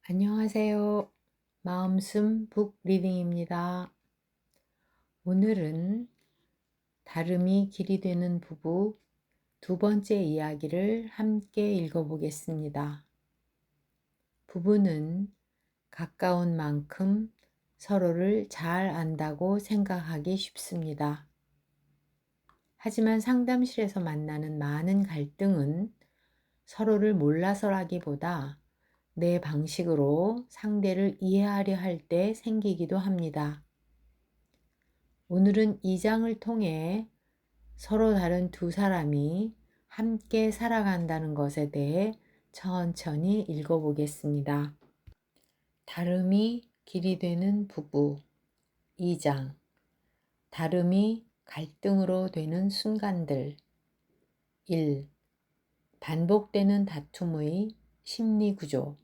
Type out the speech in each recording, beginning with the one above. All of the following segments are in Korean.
안녕하세요. 마음숨 북 리딩입니다. 오늘은 다름이 길이 되는 부부 두 번째 이야기를 함께 읽어보겠습니다. 부부는 가까운 만큼 서로를 잘 안다고 생각하기 쉽습니다. 하지만 상담실에서 만나는 많은 갈등은 서로를 몰라서라기보다 내 방식으로 상대를 이해하려 할 때 생기기도 합니다. 오늘은 이 장을 통해 서로 다른 두 사람이 함께 살아간다는 것에 대해 천천히 읽어보겠습니다. 다름이 길이 되는 부부 2장 다름이 갈등으로 되는 순간들 1. 반복되는 다툼의 심리 구조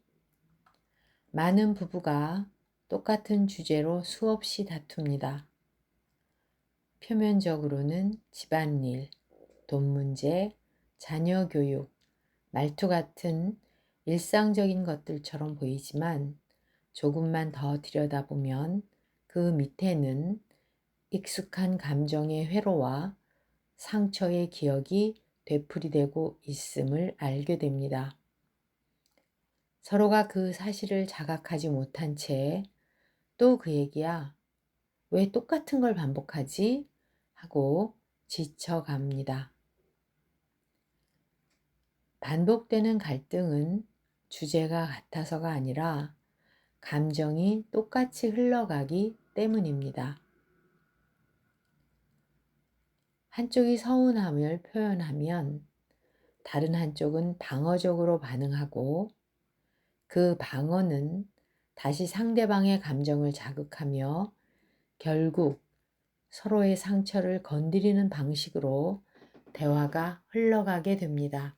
많은 부부가 똑같은 주제로 수없이 다툽니다. 표면적으로는 집안일, 돈 문제, 자녀 교육, 말투 같은 일상적인 것들처럼 보이지만 조금만 더 들여다보면 그 밑에는 익숙한 감정의 회로와 상처의 기억이 되풀이되고 있음을 알게 됩니다. 서로가 그 사실을 자각하지 못한 채 또 그 얘기야, 왜 똑같은 걸 반복하지? 하고 지쳐갑니다. 반복되는 갈등은 주제가 같아서가 아니라 감정이 똑같이 흘러가기 때문입니다. 한쪽이 서운함을 표현하면 다른 한쪽은 방어적으로 반응하고 그 방어는 다시 상대방의 감정을 자극하며 결국 서로의 상처를 건드리는 방식으로 대화가 흘러가게 됩니다.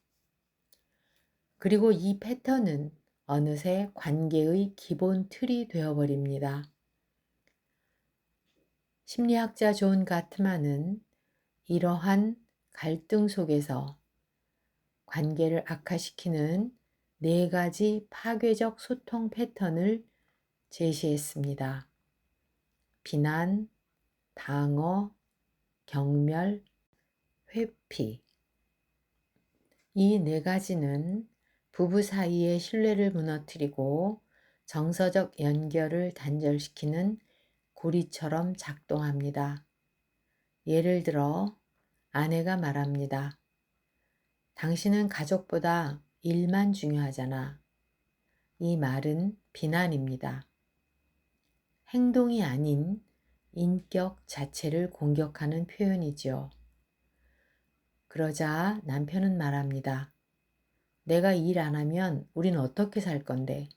그리고 이 패턴은 어느새 관계의 기본 틀이 되어버립니다. 심리학자 존 가트만은 이러한 갈등 속에서 관계를 악화시키는 4가지 파괴적 소통 패턴을 제시했습니다. 비난, 방어, 경멸, 회피. 이 4가지는 부부 사이의 신뢰를 무너뜨리고 정서적 연결을 단절시키는 고리처럼 작동합니다. 예를 들어 아내가 말합니다. 당신은 가족보다 일만 중요하잖아. 이 말은 비난입니다. 행동이 아닌 인격 자체를 공격하는 표현이지요. 그러자 남편은 말합니다. 내가 일 안 하면 우린 어떻게 살 건데?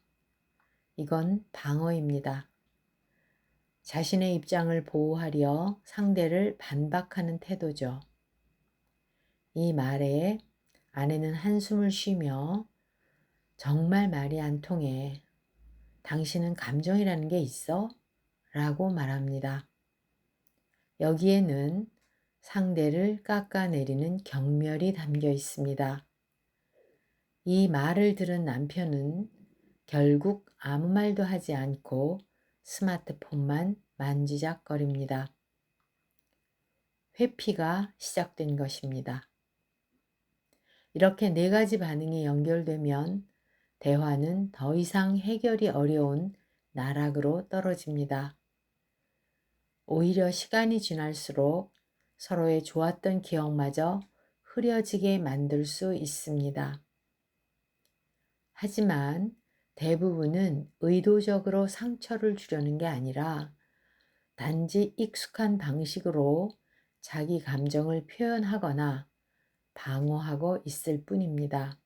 이건 방어입니다. 자신의 입장을 보호하려 상대를 반박하는 태도죠. 이 말에 아내는 한숨을 쉬며 정말 말이 안 통해. 당신은 감정이라는 게 있어? 라고 말합니다. 여기에는 상대를 깎아내리는 경멸이 담겨 있습니다. 이 말을 들은 남편은 결국 아무 말도 하지 않고 스마트폰만 만지작거립니다. 회피가 시작된 것입니다. 이렇게 4가지 반응이 연결되면 대화는 더 이상 해결이 어려운 나락으로 떨어집니다. 오히려 시간이 지날수록 서로의 좋았던 기억마저 흐려지게 만들 수 있습니다. 하지만 대부분은 의도적으로 상처를 주려는 게 아니라 단지 익숙한 방식으로 자기 감정을 표현하거나 방어하고 있을 뿐입니다.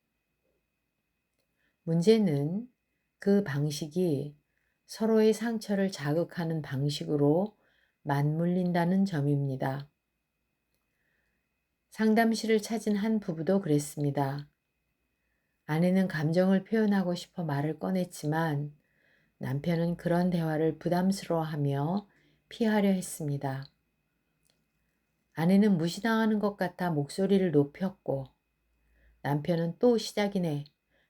문제는 그 방식이 서로의 상처를 자극하는 방식으로 맞물린다는 점입니다. 상담실을 찾은 한 부부도 그랬습니다. 아내는 감정을 표현하고 싶어 말을 꺼냈지만 남편은 그런 대화를 부담스러워하며 피하려 했습니다. 아내는 무시당하는 것 같아 목소리를 높였고 남편은 또 시작이네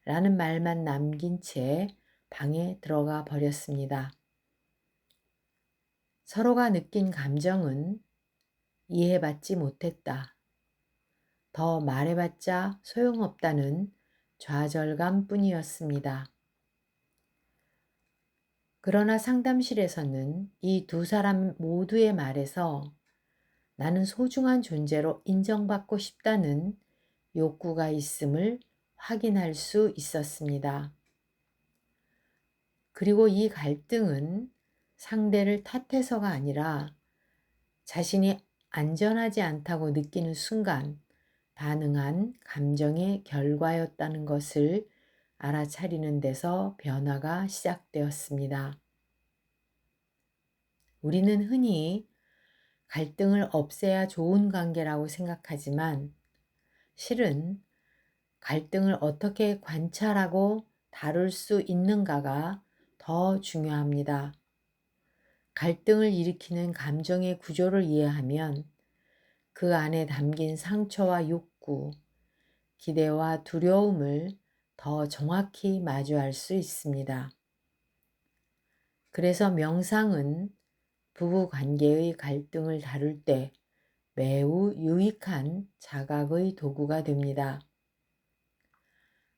라는 말만 남긴 채 방에 들어가 버렸습니다. 서로가 느낀 감정은 이해받지 못했다. 더 말해봤자 소용없다는 좌절감 뿐이었습니다. 그러나 상담실에서는 이 두 사람 모두의 말에서 나는 소중한 존재로 인정받고 싶다는 욕구가 있음을 확인할 수 있었습니다. 그리고 이 갈등은 상대를 탓해서가 아니라 자신이 안전하지 않다고 느끼는 순간 반응한 감정의 결과였다는 것을 알아차리는 데서 변화가 시작되었습니다. 우리는 흔히 갈등을 없애야 좋은 관계라고 생각하지만 실은 갈등을 어떻게 관찰하고 다룰 수 있는가가 더 중요합니다. 갈등을 일으키는 감정의 구조를 이해하면 그 안에 담긴 상처와 욕구, 기대와 두려움을 더 정확히 마주할 수 있습니다. 그래서 명상은 부부 관계의 갈등을 다룰 때 매우 유익한 자각의 도구가 됩니다.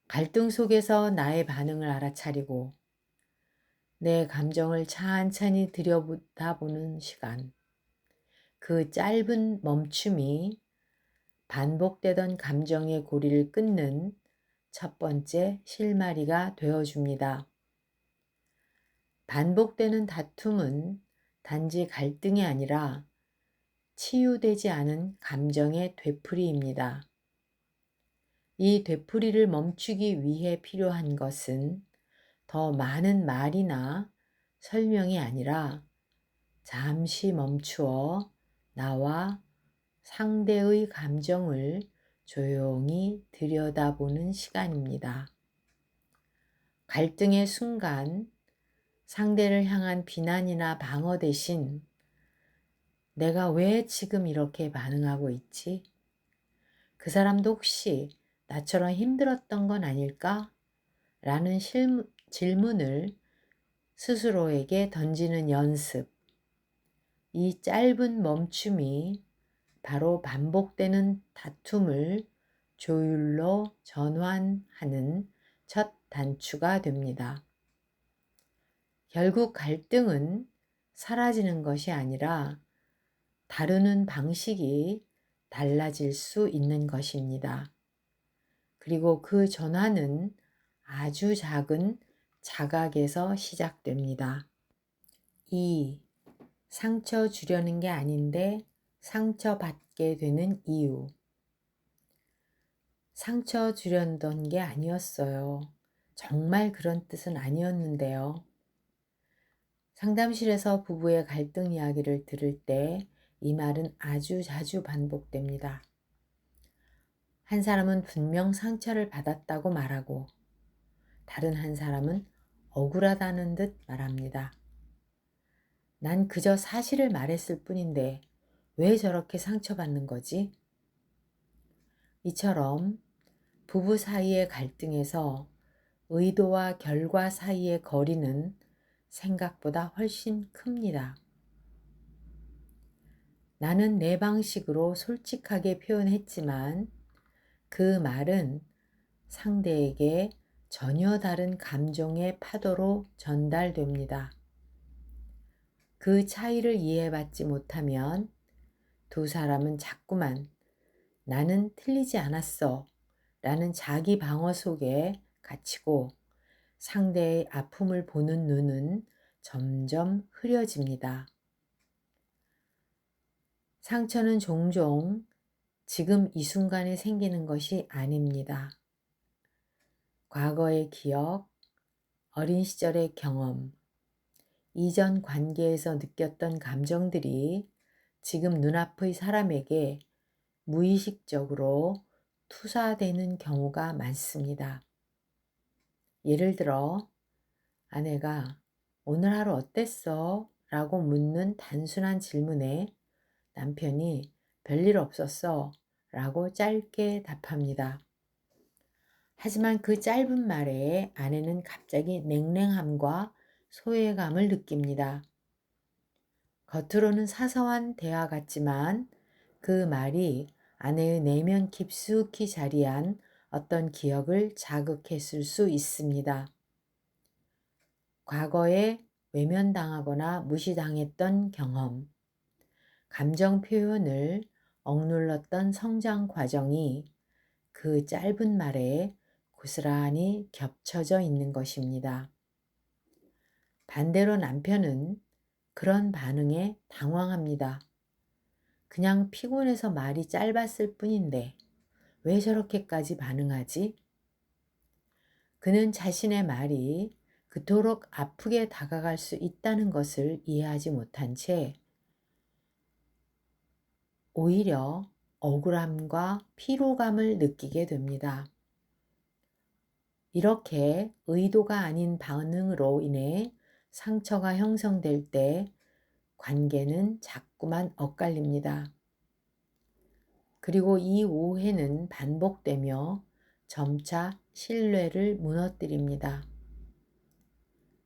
갈등 속에서 나의 반응을 알아차리고 내 감정을 찬찬히 들여다보는 시간, 그 짧은 멈춤이 반복되던 감정의 고리를 끊는 첫 번째 실마리가 되어줍니다. 반복되는 다툼은 단지 갈등이 아니라 치유되지 않은 감정의 되풀이입니다. 이 되풀이를 멈추기 위해 필요한 것은 더 많은 말이나 설명이 아니라 잠시 멈추어 나와 상대의 감정을 조용히 들여다보는 시간입니다. 갈등의 순간 상대를 향한 비난이나 방어 대신 내가 왜 지금 이렇게 반응하고 있지? 그 사람도 혹시 나처럼 힘들었던 건 아닐까? 라는 질문을 스스로에게 던지는 연습. 이 짧은 멈춤이 바로 반복되는 다툼을 조율로 전환하는 첫 단추가 됩니다. 결국 갈등은 사라지는 것이 아니라 다루는 방식이 달라질 수 있는 것입니다. 그리고 그 전환은 아주 작은 자각에서 시작됩니다. 2. 상처 주려는 게 아닌데 상처받게 되는 이유. 상처 주려던 게 아니었어요. 정말 그런 뜻은 아니었는데요. 상담실에서 부부의 갈등 이야기를 들을 때 이 말은 아주 자주 반복됩니다. 한 사람은 분명 상처를 받았다고 말하고 다른 한 사람은 억울하다는 듯 말합니다. 난 그저 사실을 말했을 뿐인데 왜 저렇게 상처받는 거지? 이처럼 부부 사이의 갈등에서 의도와 결과 사이의 거리는 생각보다 훨씬 큽니다. 나는 내 방식으로 솔직하게 표현했지만 그 말은 상대에게 전혀 다른 감정의 파도로 전달됩니다. 그 차이를 이해받지 못하면 두 사람은 자꾸만 나는 틀리지 않았어 라는 자기 방어 속에 갇히고 상대의 아픔을 보는 눈은 점점 흐려집니다. 상처는 종종 지금 이 순간에 생기는 것이 아닙니다. 과거의 기억, 어린 시절의 경험, 이전 관계에서 느꼈던 감정들이 지금 눈앞의 사람에게 무의식적으로 투사되는 경우가 많습니다. 예를 들어 아내가 오늘 하루 어땠어? 라고 묻는 단순한 질문에 남편이 별일 없었어 라고 짧게 답합니다. 하지만 그 짧은 말에 아내는 갑자기 냉랭함과 소외감을 느낍니다. 겉으로는 사소한 대화 같지만 그 말이 아내의 내면 깊숙이 자리한 어떤 기억을 자극했을 수 있습니다. 과거에 외면당하거나 무시당했던 경험, 감정 표현을 억눌렀던 성장 과정이 그 짧은 말에 고스란히 겹쳐져 있는 것입니다. 반대로 남편은 그런 반응에 당황합니다. 그냥 피곤해서 말이 짧았을 뿐인데 왜 저렇게까지 반응하지? 그는 자신의 말이 그토록 아프게 다가갈 수 있다는 것을 이해하지 못한 채 오히려 억울함과 피로감을 느끼게 됩니다. 이렇게 의도가 아닌 반응으로 인해 상처가 형성될 때 관계는 자꾸만 엇갈립니다. 그리고 이 오해는 반복되며 점차 신뢰를 무너뜨립니다.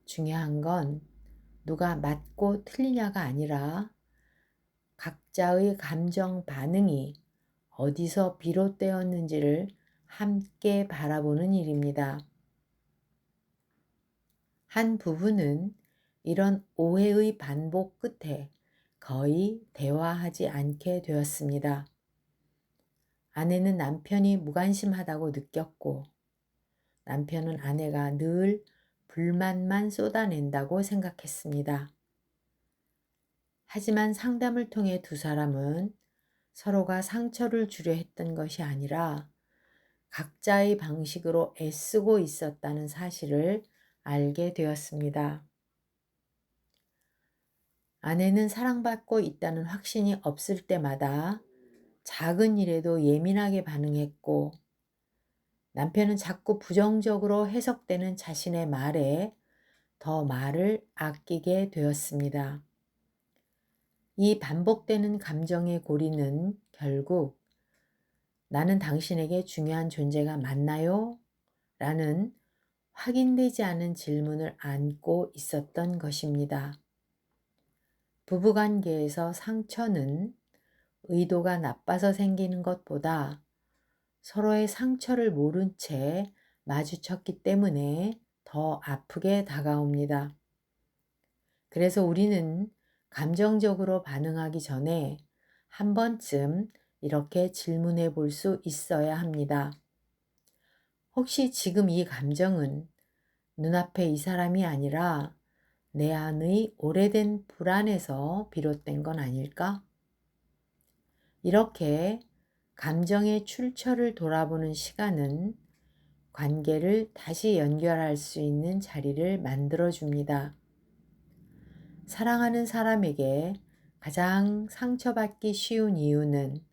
중요한 건 누가 맞고 틀리냐가 아니라 각자의 감정 반응이 어디서 비롯되었는지를 함께 바라보는 일입니다. 한 부부는 이런 오해의 반복 끝에 거의 대화하지 않게 되었습니다. 아내는 남편이 무관심하다고 느꼈고 남편은 아내가 늘 불만만 쏟아낸다고 생각했습니다. 하지만 상담을 통해 두 사람은 서로가 상처를 주려 했던 것이 아니라 각자의 방식으로 애쓰고 있었다는 사실을 알게 되었습니다. 아내는 사랑받고 있다는 확신이 없을 때마다 작은 일에도 예민하게 반응했고 남편은 자꾸 부정적으로 해석되는 자신의 말에 더 말을 아끼게 되었습니다. 이 반복되는 감정의 고리는 결국 나는 당신에게 중요한 존재가 맞나요? 라는 확인되지 않은 질문을 안고 있었던 것입니다. 부부관계에서 상처는 의도가 나빠서 생기는 것보다 서로의 상처를 모른 채 마주쳤기 때문에 더 아프게 다가옵니다. 그래서 우리는 감정적으로 반응하기 전에 한 번쯤 이렇게 질문해 볼 수 있어야 합니다. 혹시 지금 이 감정은 눈앞에 이 사람이 아니라 내 안의 오래된 불안에서 비롯된 건 아닐까? 이렇게 감정의 출처를 돌아보는 시간은 관계를 다시 연결할 수 있는 자리를 만들어줍니다. 사랑하는 사람에게 가장 상처받기 쉬운 이유는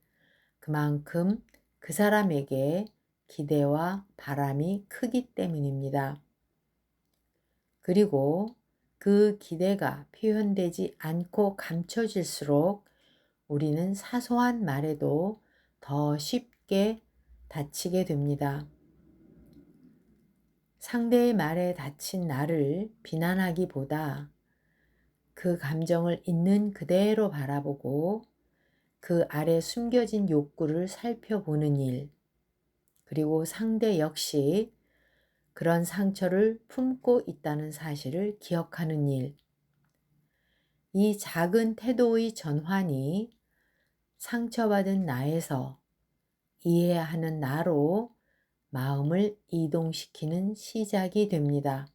그만큼 그 사람에게 기대와 바람이 크기 때문입니다. 그리고 그 기대가 표현되지 않고 감춰질수록 우리는 사소한 말에도 더 쉽게 다치게 됩니다. 상대의 말에 다친 나를 비난하기보다 그 감정을 있는 그대로 바라보고 그 아래 숨겨진 욕구를 살펴보는 일, 그리고 상대 역시 그런 상처를 품고 있다는 사실을 기억하는 일, 이 작은 태도의 전환이 상처받은 나에서 이해하는 나로 마음을 이동시키는 시작이 됩니다.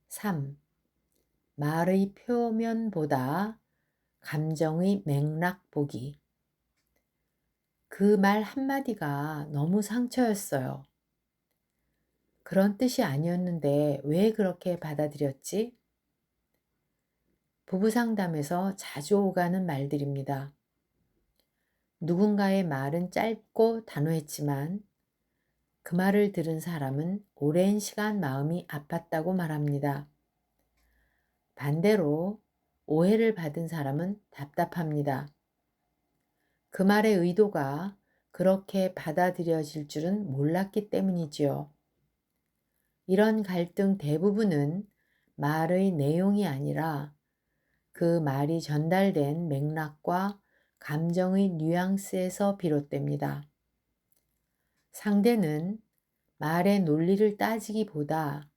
3. 말의 표면보다 감정의 맥락 보기. 그 말 한마디가 너무 상처였어요. 그런 뜻이 아니었는데 왜 그렇게 받아들였지? 부부 상담에서 자주 오가는 말들입니다. 누군가의 말은 짧고 단호했지만 그 말을 들은 사람은 오랜 시간 마음이 아팠다고 말합니다. 반대로 오해를 받은 사람은 답답합니다. 그 말의 의도가 그렇게 받아들여질 줄은 몰랐기 때문이지요. 이런 갈등 대부분은 말의 내용이 아니라 그 말이 전달된 맥락과 감정의 뉘앙스에서 비롯됩니다. 상대는 말의 논리를 따지기보다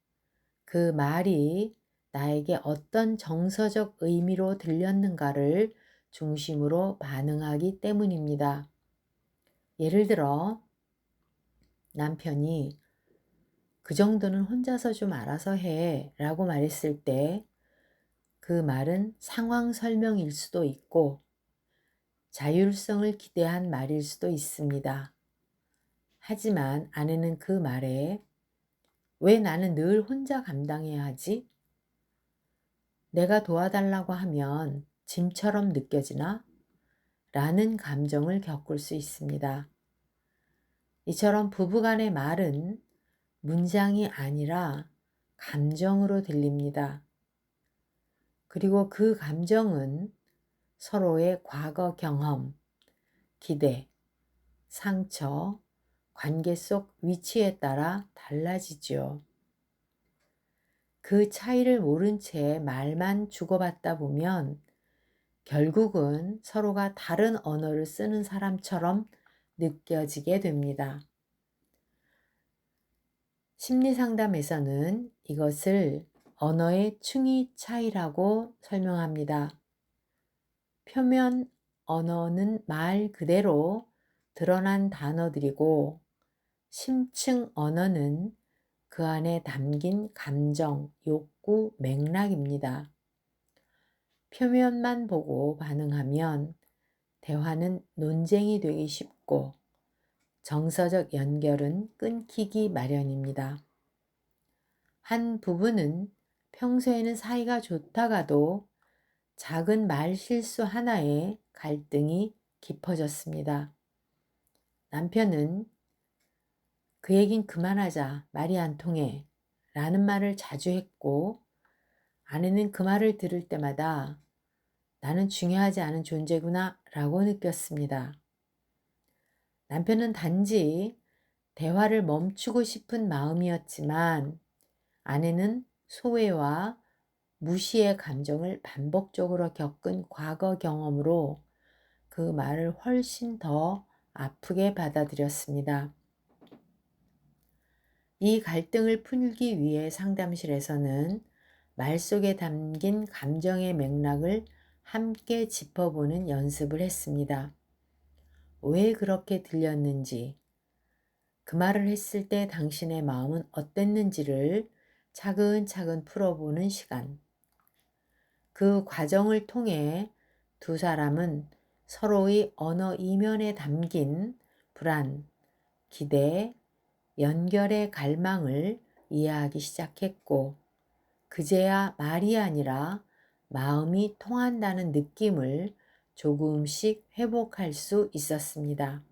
그 말이 나에게 어떤 정서적 의미로 들렸는가를 중심으로 반응하기 때문입니다. 예를 들어 남편이 그 정도는 혼자서 좀 알아서 해 라고 말했을 때 그 말은 상황 설명일 수도 있고 자율성을 기대한 말일 수도 있습니다. 하지만 아내는 그 말에 왜 나는 늘 혼자 감당해야 하지? 내가 도와달라고 하면 짐처럼 느껴지나? 라는 감정을 겪을 수 있습니다. 이처럼 부부간의 말은 문장이 아니라 감정으로 들립니다. 그리고 그 감정은 서로의 과거 경험, 기대, 상처, 관계 속 위치에 따라 달라지죠. 그 차이를 모른 채 말만 주고받다 보면 결국은 서로가 다른 언어를 쓰는 사람처럼 느껴지게 됩니다. 심리상담에서는 이것을 언어의 층위 차이라고 설명합니다. 표면 언어는 말 그대로 드러난 단어들이고 심층 언어는 그 안에 담긴 감정, 욕구, 맥락입니다. 표면만 보고 반응하면 대화는 논쟁이 되기 쉽고 정서적 연결은 끊기기 마련입니다. 한 부부는 평소에는 사이가 좋다가도 작은 말 실수 하나에 갈등이 깊어졌습니다. 남편은 그 얘긴 그만하자, 말이 안 통해 라는 말을 자주 했고 아내는 그 말을 들을 때마다 나는 중요하지 않은 존재구나 라고 느꼈습니다. 남편은 단지 대화를 멈추고 싶은 마음이었지만 아내는 소외와 무시의 감정을 반복적으로 겪은 과거 경험으로 그 말을 훨씬 더 아프게 받아들였습니다. 이 갈등을 풀기 위해 상담실에서는 말 속에 담긴 감정의 맥락을 함께 짚어보는 연습을 했습니다. 왜 그렇게 들렸는지, 그 말을 했을 때 당신의 마음은 어땠는지를 차근차근 풀어보는 시간. 그 과정을 통해 두 사람은 서로의 언어 이면에 담긴 불안, 기대, 연결의 갈망을 이해하기 시작했고, 그제야 말이 아니라 마음이 통한다는 느낌을 조금씩 회복할 수 있었습니다.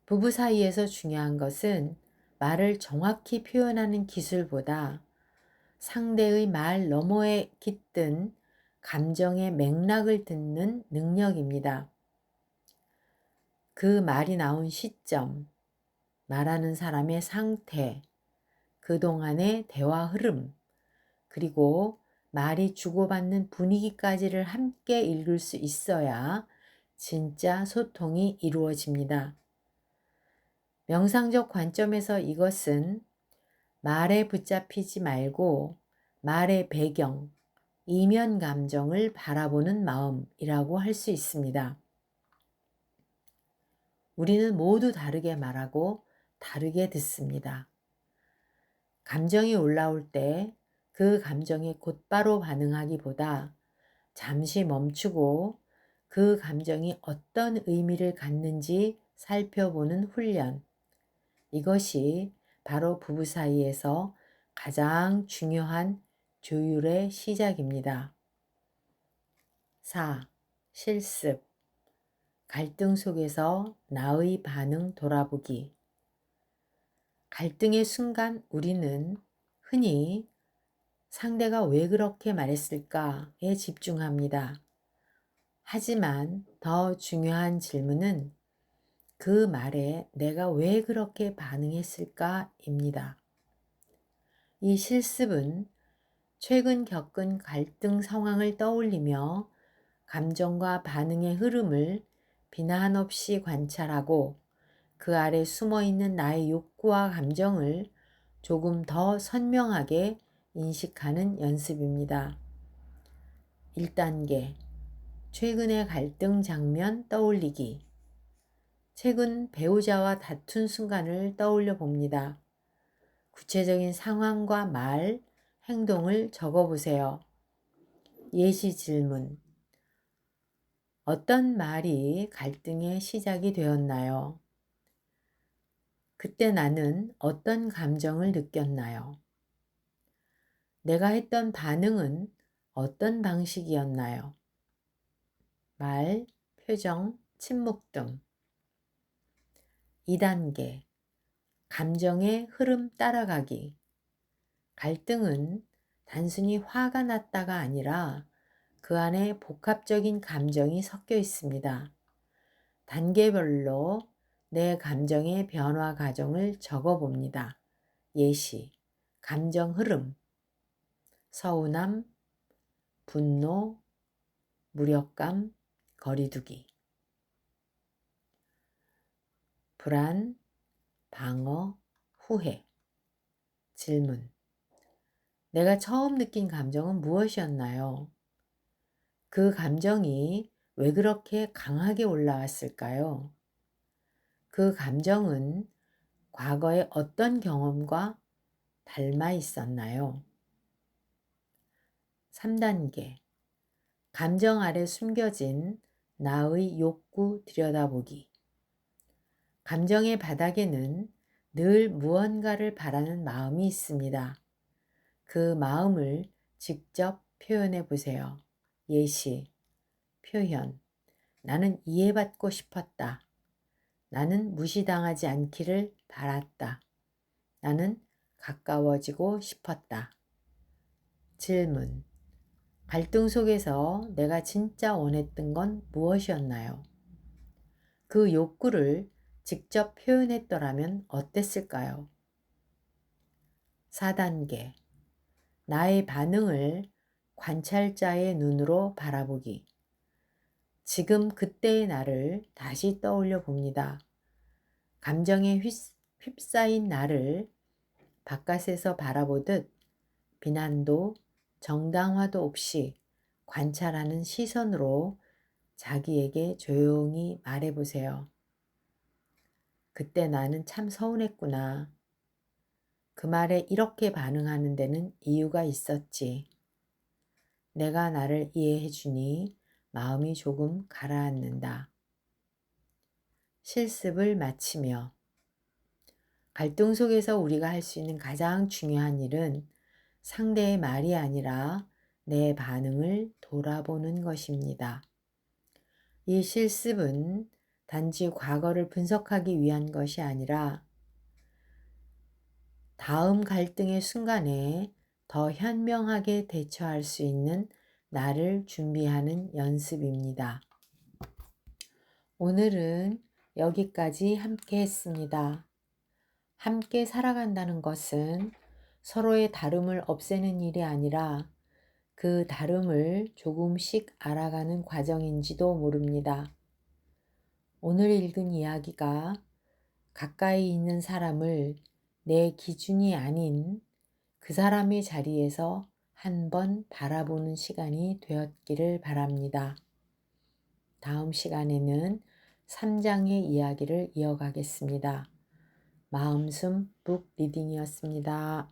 부부 사이에서 중요한 것은 말을 정확히 표현하는 기술보다 상대의 말 너머에 깃든 감정의 맥락을 듣는 능력입니다. 그 말이 나온 시점, 말하는 사람의 상태, 그동안의 대화 흐름, 그리고 말이 주고받는 분위기까지를 함께 읽을 수 있어야 진짜 소통이 이루어집니다. 명상적 관점에서 이것은 말에 붙잡히지 말고 말의 배경, 이면 감정을 바라보는 마음이라고 할 수 있습니다. 우리는 모두 다르게 말하고 다르게 듣습니다. 감정이 올라올 때 그 감정에 곧바로 반응하기보다 잠시 멈추고 그 감정이 어떤 의미를 갖는지 살펴보는 훈련. 이것이 바로 부부 사이에서 가장 중요한 조율의 시작입니다. 4. 실습. 갈등 속에서 나의 반응 돌아보기. 갈등의 순간 우리는 흔히 상대가 왜 그렇게 말했을까에 집중합니다. 하지만 더 중요한 질문은 그 말에 내가 왜 그렇게 반응했을까입니다. 이 실습은 최근 겪은 갈등 상황을 떠올리며 감정과 반응의 흐름을 비난 없이 관찰하고 그 아래 숨어 있는 나의 욕구와 감정을 조금 더 선명하게 인식하는 연습입니다. 1단계. 최근의 갈등 장면 떠올리기. 최근 배우자와 다툰 순간을 떠올려 봅니다. 구체적인 상황과 말, 행동을 적어 보세요. 예시 질문. 어떤 말이 갈등의 시작이 되었나요? 그때 나는 어떤 감정을 느꼈나요? 내가 했던 반응은 어떤 방식이었나요? 말, 표정, 침묵 등. 2단계. 감정의 흐름 따라가기. 갈등은 단순히 화가 났다가 아니라 그 안에 복합적인 감정이 섞여 있습니다. 단계별로 내 감정의 변화 과정을 적어 봅니다. 예시, 감정 흐름, 서운함, 분노, 무력감, 거리두기, 불안, 방어, 후회. 질문. 내가 처음 느낀 감정은 무엇이었나요? 그 감정이 왜 그렇게 강하게 올라왔을까요? 그 감정은 과거의 어떤 경험과 닮아 있었나요? 3단계. 감정 아래 숨겨진 나의 욕구 들여다보기. 감정의 바닥에는 늘 무언가를 바라는 마음이 있습니다. 그 마음을 직접 표현해 보세요. 예시, 표현. 나는 이해받고 싶었다. 나는 무시당하지 않기를 바랐다. 나는 가까워지고 싶었다. 질문. 갈등 속에서 내가 진짜 원했던 건 무엇이었나요? 그 욕구를 직접 표현했더라면 어땠을까요? 4단계. 나의 반응을 관찰자의 눈으로 바라보기. 지금 그때의 나를 다시 떠올려 봅니다. 감정에 휩싸인 나를 바깥에서 바라보듯 비난도 정당화도 없이 관찰하는 시선으로 자기에게 조용히 말해보세요. 그때 나는 참 서운했구나. 그 말에 이렇게 반응하는 데는 이유가 있었지. 내가 나를 이해해주니 마음이 조금 가라앉는다. 실습을 마치며 갈등 속에서 우리가 할 수 있는 가장 중요한 일은 상대의 말이 아니라 내 반응을 돌아보는 것입니다. 이 실습은 단지 과거를 분석하기 위한 것이 아니라 다음 갈등의 순간에 더 현명하게 대처할 수 있는 나를 준비하는 연습입니다. 오늘은 여기까지 함께 했습니다. 함께 살아간다는 것은 서로의 다름을 없애는 일이 아니라 그 다름을 조금씩 알아가는 과정인지도 모릅니다. 오늘 읽은 이야기가 가까이 있는 사람을 내 기준이 아닌 그 사람의 자리에서 한번 바라보는 시간이 되었기를 바랍니다. 다음 시간에는 3장의 이야기를 이어가겠습니다. 마음숨 북 리딩이었습니다.